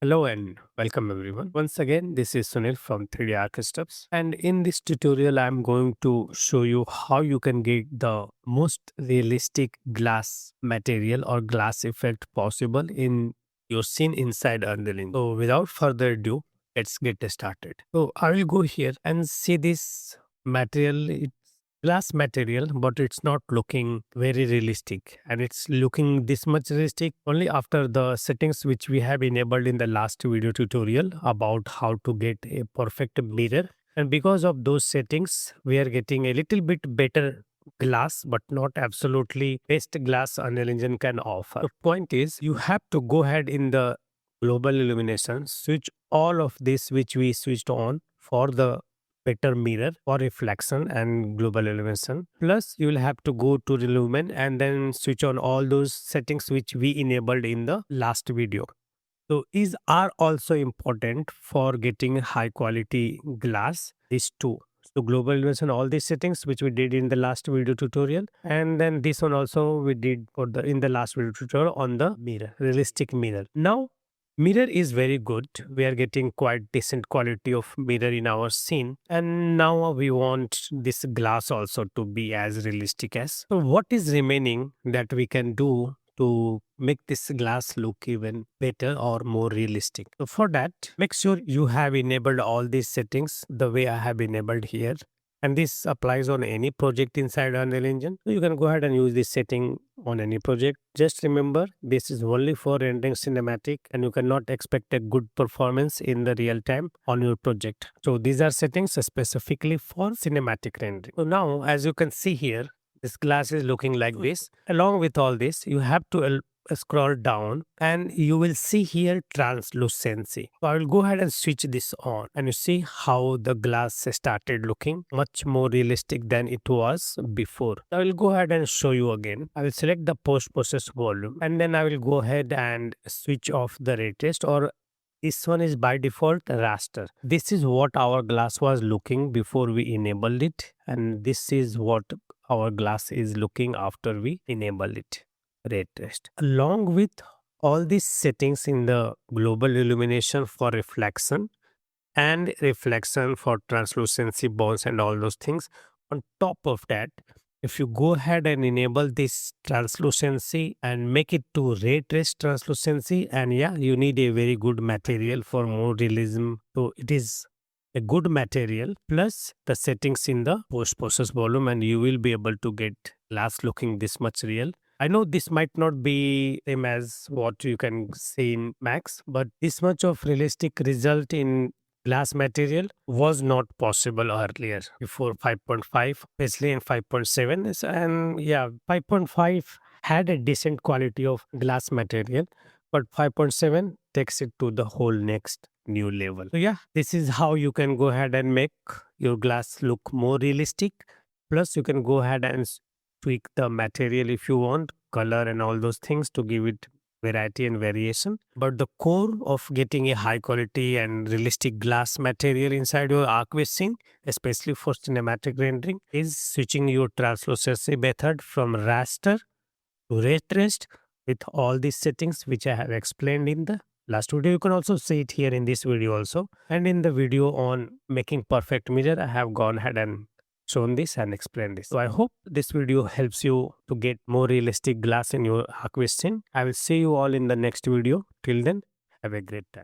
Hello and welcome everyone. Once again, this is Sunil from 3D Archisteps. And in this tutorial, I'm going to show you how you can get the most realistic glass material or glass effect possible in your scene inside Unreal Engine. So without further ado, let's get started. So I will go here and see this material glass material, but it's not looking very realistic, and it's looking this much realistic only after the settings which we have enabled in the last video tutorial about how to get a perfect mirror. And because of those settings, we are getting a little bit better glass, but not absolutely best glass Unreal Engine can offer. The point is, you have to go ahead in the global illumination, switch all of this which we switched on for the better mirror for reflection and global illumination. Plus, you will have to go to the lumen and then switch on all those settings which we enabled in the last video. So these are also important for getting high quality glass, these two. So global illumination, all these settings which we did in the last video tutorial, and then this one also we did for the in the last video tutorial on the mirror, realistic mirror. Now mirror is very good. We are getting quite decent quality of mirror in our scene. And now we want this glass also to be as realistic as. So what is remaining that we can do to make this glass look even better or more realistic? So for that, make sure you have enabled all these settings the way I have enabled here. And this applies on any project inside Unreal Engine. So you can go ahead and use this setting on any project. Just remember, this is only for rendering cinematic, and you cannot expect a good performance in the real time on your project. So these are settings specifically for cinematic rendering. So now, as you can see here, this glass is looking like this. Along with all this, you have to scroll down and you will see here translucency. So I will go ahead and switch this on, and you see how the glass started looking much more realistic than it was before. I will go ahead and show you again. I will select the post process volume, and then I will go ahead and switch off the ray trace, or this one is by default raster. This is what our glass was looking before we enabled it, and this is what our glass is looking after we enable it. Ray traced. Along with all these settings in the global illumination for reflection and reflection for translucency, bounce, and all those things, on top of that, if you go ahead and enable this translucency and make it to ray trace translucency, and yeah, you need a very good material for more realism. So it is a good material plus the settings in the post process volume, and you will be able to get glass looking this much real. I know this might not be same as what you can see in Max, but this much of realistic result in glass material was not possible earlier before 5.5, especially in 5.7. And yeah, 5.5 had a decent quality of glass material, but 5.7 takes it to the whole next new level. So yeah, this is how you can go ahead and make your glass look more realistic. Plus you can go ahead and tweak the material if you want, color and all those things to give it variety and variation. But the core of getting a high quality and realistic glass material inside your Archviz scene, especially for cinematic rendering, is switching your translucency method from raster to ray traced with all these settings which I have explained in the last video. You can also see it here in this video also. And in the video on making perfect mirror, I have gone ahead and shown this and explained this. So I hope this video helps you to get more realistic glass in your Archviz scene. I will see you all in the next video. Till then, have a great time.